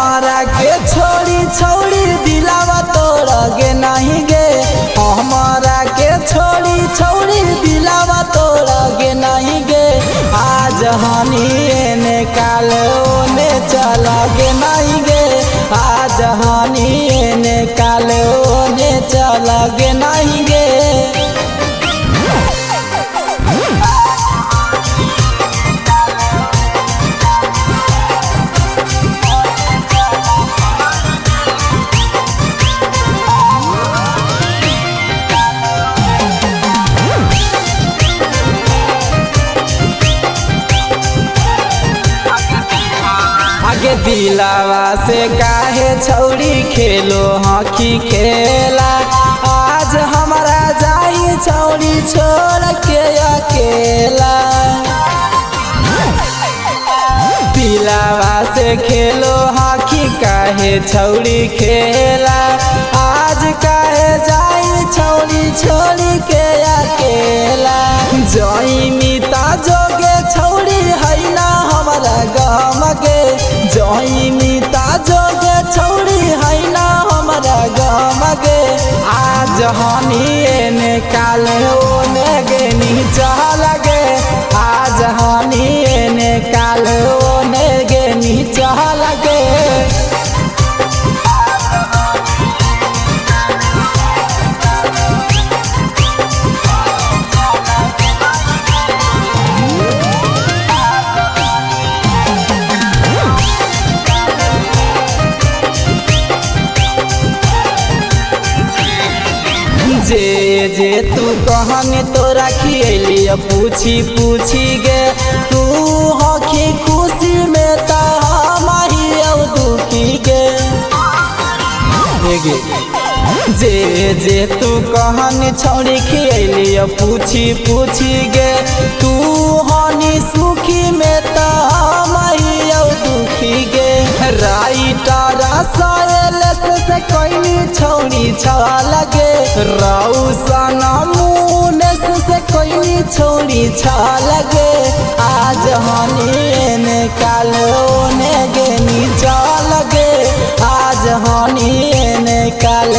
हमारा के छोड़ी छोड़ी दिलावा तोड़ गे नहीं गे, हमारा के छोड़ी छोड़ी दिलावा तोड़ गे नहीं गे। आज हनी एने काल ओने चला गे नहीं गे, आज हनी एने काल ओने चला गे नहीं गे। आगे दिलावा से काहे छौड़ी खेलो हॉकी खेला, आज हमारा जाई छौड़ी छोड़ के अकेला। दिलावा से खेलो हॉकी काहे छौड़ी खेला, आज काहे जाई छौड़ी छोड़ के अकेला। जई मिता जोगे छौड़ी है ना हमारा गम गे, जई मिता जोगे छौड़ी है ना हमारा गम गे। आज हनी एने काल ओने गे नीचा लगे, आज हनी एने काल ओने गे नीचा लगे। जे जे तू कहने तोरा खियलिया पूछी पूछी गे, तू हॉकी खुशी में ता माही दुखी गे। जे जे तू कहने छौड़ी खियलिया पूछी पूछी गे, तू हनी सुखी में ता माही दुखी गे। राइटर से कोई छौड़ी छवा लगे, रौशन मुनेस से कोई छौड़ी छवा लगे। आज हनी एने काल ओने गे नीचा लगे, आज हनी एने काल